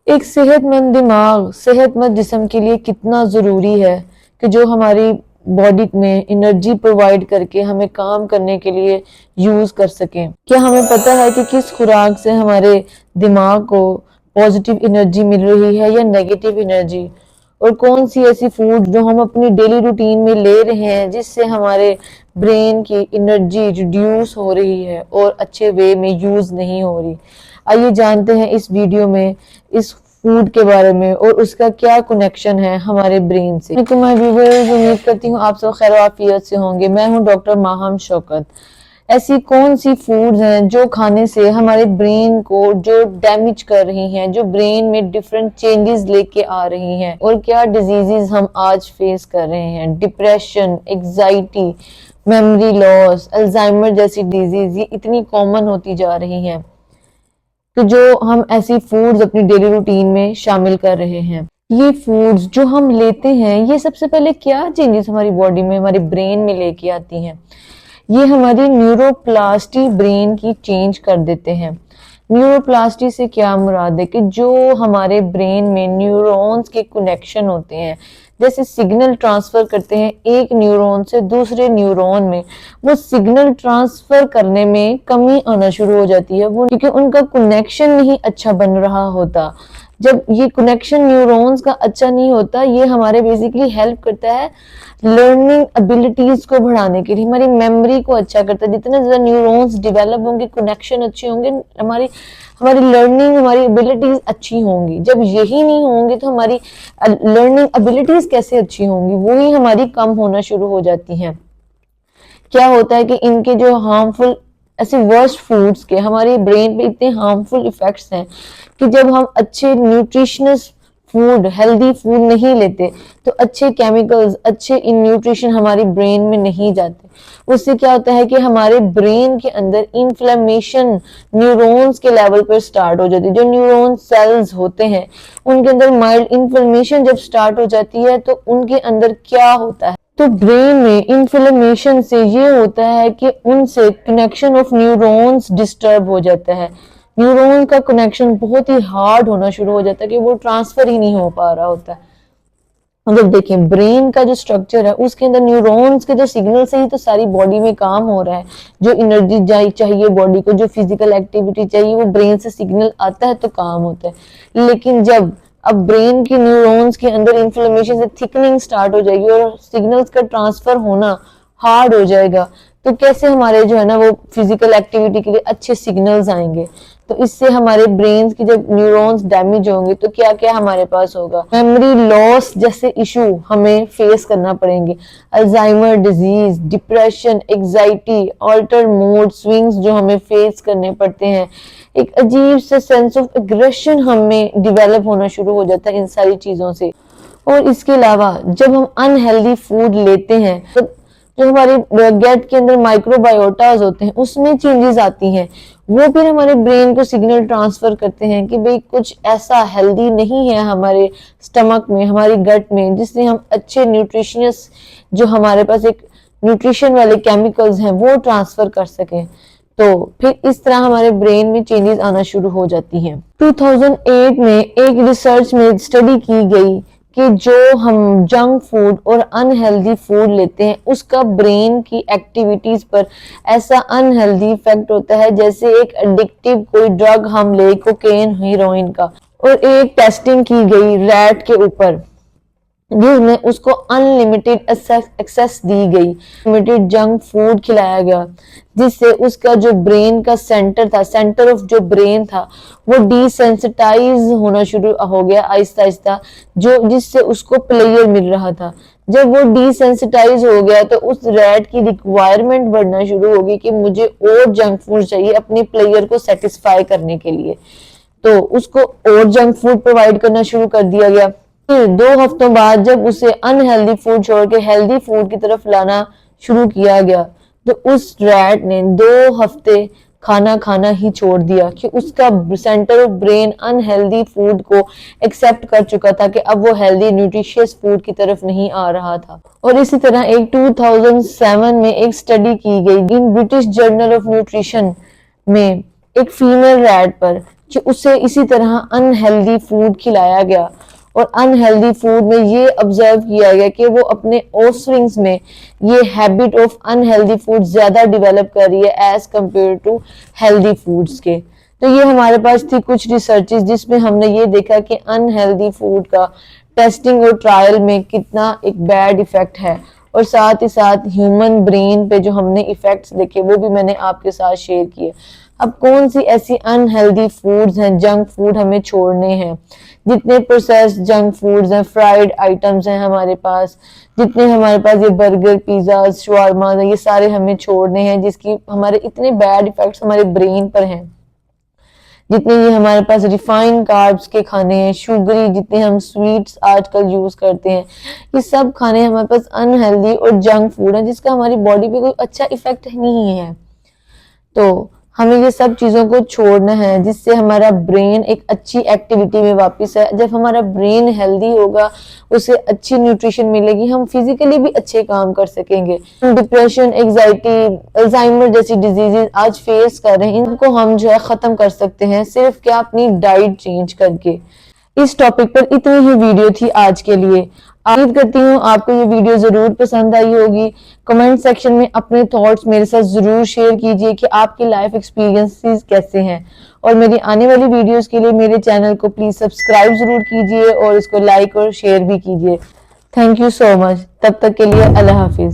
एक सेहतमंद दिमाग सेहतमंद जिस्म के लिए कितना ज़रूरी है कि जो हमारी बॉडी में एनर्जी प्रोवाइड करके हमें काम करने के लिए यूज़ कर सकें। क्या हमें पता है कि किस खुराक से हमारे दिमाग को पॉजिटिव एनर्जी मिल रही है या नेगेटिव एनर्जी, और कौन सी ऐसी फूड जो हम अपनी डेली रूटीन में ले रहे हैं जिससे हमारे ब्रेन की एनर्जी रिड्यूस हो रही है और अच्छे वे में यूज़ नहीं हो रही। आइए जानते हैं इस वीडियो में इस फूड के बारे में और उसका क्या कनेक्शन है हमारे ब्रेन से। मैं व्यूअर्स उम्मीद करती हूँ आप सब खैर आफियत से होंगे। मैं हूँ डॉक्टर माहम शौकत। ऐसी कौन सी फूड्स हैं जो खाने से हमारे ब्रेन को जो डैमेज कर रही हैं, जो ब्रेन में डिफरेंट चेंजेस लेके आ रही हैं, और क्या डिजीजेस हम आज फेस कर रहे हैं। Depression, anxiety, memory loss, Alzheimer जैसी डिजीज ये इतनी कॉमन होती जा रही हैं तो जो हम ऐसी फूड्स अपनी डेली रूटीन में शामिल कर रहे हैं। ये फूड्स जो हम लेते हैं ये सबसे पहले क्या चेंजेस हमारी बॉडी में, हमारे ब्रेन में लेके आती हैं। ये हमारी न्यूरोप्लास्टी ब्रेन की चेंज कर देते हैं। न्यूरोप्लास्टी से क्या मुराद है कि जो हमारे ब्रेन में न्यूरॉन्स के कनेक्शन होते हैं, जैसे सिग्नल ट्रांसफर करते हैं एक न्यूरॉन से दूसरे न्यूरॉन में, वो सिग्नल ट्रांसफर करने में कमी आना शुरू हो जाती है वो क्योंकि उनका कनेक्शन नहीं अच्छा बन रहा होता। जब ये कनेक्शन न्यूरॉन्स का अच्छा नहीं होता, ये हमारे बेसिकली हेल्प करता है लर्निंग एबिलिटीज को बढ़ाने के लिए, हमारी मेमोरी को अच्छा करता है। जितने ज्यादा न्यूरॉन्स डेवलप होंगे, कनेक्शन अच्छे होंगे, हमारी हमारी लर्निंग, हमारी एबिलिटीज अच्छी होंगी। जब यही नहीं होंगे तो हमारी लर्निंग एबिलिटीज कैसे अच्छी होंगी, वो ही हमारी कम होना शुरू हो जाती हैं। क्या होता है कि इनके जो हार्मफुल ऐसे वर्स्ट फूड्स के हमारे ब्रेन पे इतने हार्मफुल इफेक्ट्स हैं कि जब हम अच्छे न्यूट्रिशनस फूड, हेल्दी फूड नहीं लेते तो अच्छे केमिकल्स, अच्छे इन न्यूट्रिशन हमारी ब्रेन में नहीं जाते। उससे क्या होता है कि हमारे ब्रेन के अंदर इन्फ्लेमेशन न्यूरॉन्स के लेवल पर स्टार्ट हो जाती है। जो न्यूरॉन सेल्स होते हैं उनके अंदर माइल्ड इन्फ्लेमेशन जब स्टार्ट हो जाती है तो उनके अंदर क्या होता है, तो ब्रेन में इन्फ्लेमेशन से ये होता है कि उनसे कनेक्शन ऑफ न्यूरॉन्स डिस्टर्ब हो जाता है। न्यूरॉन का कनेक्शन बहुत ही हार्ड होना शुरू हो जाता है कि वो ट्रांसफर ही नहीं हो पा रहा होता है। मतलब देखें, ब्रेन का जो स्ट्रक्चर है उसके अंदर न्यूरॉन्स के जो सिग्नल से ही तो सारी बॉडी में काम हो रहा है। जो एनर्जी चाहिए बॉडी को, जो फिजिकल एक्टिविटी चाहिए, वो ब्रेन से सिग्नल आता है तो काम होता है। लेकिन जब अब ब्रेन की न्यूरॉन्स के अंदर इन्फ्लेमेशन से थिकनिंग स्टार्ट हो जाएगी और सिग्नल्स का ट्रांसफर होना हार्ड हो जाएगा, तो कैसे हमारे जो है ना वो फिजिकल एक्टिविटी के लिए अच्छे सिग्नल्स आएंगे। तो इससे हमारे ब्रेन की जब न्यूरॉन्स डैमेज होंगे तो क्या क्या हमारे पास होगा, मेमोरी लॉस जैसे इशू हमें फेस करना पड़ेंगे। Alzheimer disease, depression, anxiety, alter mood swings जो हमें फेस करने पड़ते हैं। एक अजीब सा सेंस ऑफ एग्रेशन हमें डिवेलप होना शुरू हो जाता है इन सारी चीजों से। और इसके अलावा जब हम अनहेल्दी फूड लेते हैं तो जो हमारे गट के अंदर माइक्रोबायोटास होते हैं उसमें चेंजेस आती हैं। वो फिर हमारे ब्रेन को सिग्नल ट्रांसफर करते हैं कि भाई कुछ ऐसा हेल्दी नहीं है हमारे स्टमक में, हमारी गट में, जिससे हम अच्छे न्यूट्रिशियस जो हमारे पास एक न्यूट्रिशन वाले केमिकल्स हैं वो ट्रांसफर कर सकें। तो फिर इस तरह हमारे ब्रेन में चेंजेस आना शुरू हो जाती हैं। 2008 में एक रिसर्च में स्टडी की गई कि जो हम जंक फूड और अनहेल्दी फूड लेते हैं उसका ब्रेन की एक्टिविटीज पर ऐसा अनहेल्दी इफेक्ट होता है जैसे एक एडिक्टिव कोई ड्रग हम ले, कोकेन, हीरोइन का। और एक टेस्टिंग की गई रैट के ऊपर जिसमें उसको अनलिमिटेड एक्सेस दी गई, लिमिटेड जंक फूड खिलाया गया, जिससे उसका जो ब्रेन का सेंटर था, सेंटर ऑफ जो ब्रेन था, वो डिसेंसिटाइज होना शुरू हो गया आहिस्ता आहिस्ता, जो जिससे उसको प्लेयर मिल रहा था। जब वो डिसेंसिटाइज हो गया तो उस रैट की रिक्वायरमेंट बढ़ना शुरू होगी कि मुझे और जंक फूड चाहिए अपने प्लेयर को सेटिस्फाई करने के लिए। तो उसको और जंक फूड प्रोवाइड करना शुरू कर दिया गया। फिर 2 हफ्तों बाद जब उसे अनहेल्दी फूड छोड़ के हेल्दी फूड की तरफ लाना शुरू किया गया तो उस रैट ने 2 हफ्ते खाना खाना ही छोड़ दिया कि उसका centre of brain unhealthy food को एक्सेप्ट कर चुका था कि अब वो हेल्दी न्यूट्रिशियस फूड की तरफ नहीं आ रहा था। और इसी तरह एक 2007 में एक स्टडी की गई in British journal of nutrition में एक फीमेल रैट पर कि उसे इसी तरह अनहेल्दी फूड खिलाया गया, और अनहेल्दी फूड में ये ऑब्जर्व किया गया कि वो अपने ऑफस्प्रिंग्स में ये हैबिट ऑफ अनहेल्दी फूड ज्यादा डेवलप कर रही है as compare to healthy foods के। तो ये हमारे पास थी कुछ रिसर्चेस जिसमें हमने ये देखा कि अनहेल्दी फूड का टेस्टिंग और ट्रायल में कितना एक बैड इफेक्ट है, और साथ ही साथ ह्यूमन ब्रेन पे जो हमने इफेक्ट्स देखे वो भी मैंने आपके साथ शेयर किए। अब कौन सी ऐसी अनहेल्दी फूड्स हैं, जंक फूड हमें छोड़ने हैं? जितने प्रोसेस्ड जंक फूड्स हैं, फ्राइड आइटम्स हैं हमारे पास, जितने हमारे पास ये बर्गर, पिज्जा, शवारमा है, ये सारे हमें छोड़ने हैं जिसकी हमारे इतने बैड इफेक्ट्स हमारे ब्रेन पर हैं। जितने ये हमारे पास रिफाइंड कार्ब्स के खाने हैं, शुगरी जितने हम स्वीट्स आजकल यूज करते हैं, ये सब खाने हमारे पास अनहेल्दी और जंक फूड है जिसका हमारी बॉडी पे कोई अच्छा इफेक्ट नहीं है। तो हमें ये सब चीजों को छोड़ना है जिससे हमारा ब्रेन एक अच्छी एक्टिविटी में वापस है। जब हमारा ब्रेन हेल्दी होगा, उसे अच्छी न्यूट्रिशन मिलेगी, हम फिजिकली भी अच्छे काम कर सकेंगे। डिप्रेशन, एंजाइटी, अल्जाइमर जैसी डिजीजेस आज फेस कर रहे हैं, इनको हम जो है खत्म कर सकते हैं सिर्फ क्या अपनी डाइट चेंज करके। इस टॉपिक पर इतनी ही वीडियो थी आज के लिए। उम्मीद करती हूँ आपको ये वीडियो जरूर पसंद आई होगी। कमेंट सेक्शन में अपने थॉट्स मेरे साथ जरूर शेयर कीजिए कि आपकी लाइफ एक्सपीरियंसेस कैसे हैं, और मेरी आने वाली वीडियोस के लिए मेरे चैनल को प्लीज सब्सक्राइब जरूर कीजिए और इसको लाइक और शेयर भी कीजिए। Thank you so much. तब तक के लिए अल्लाह हाफिज।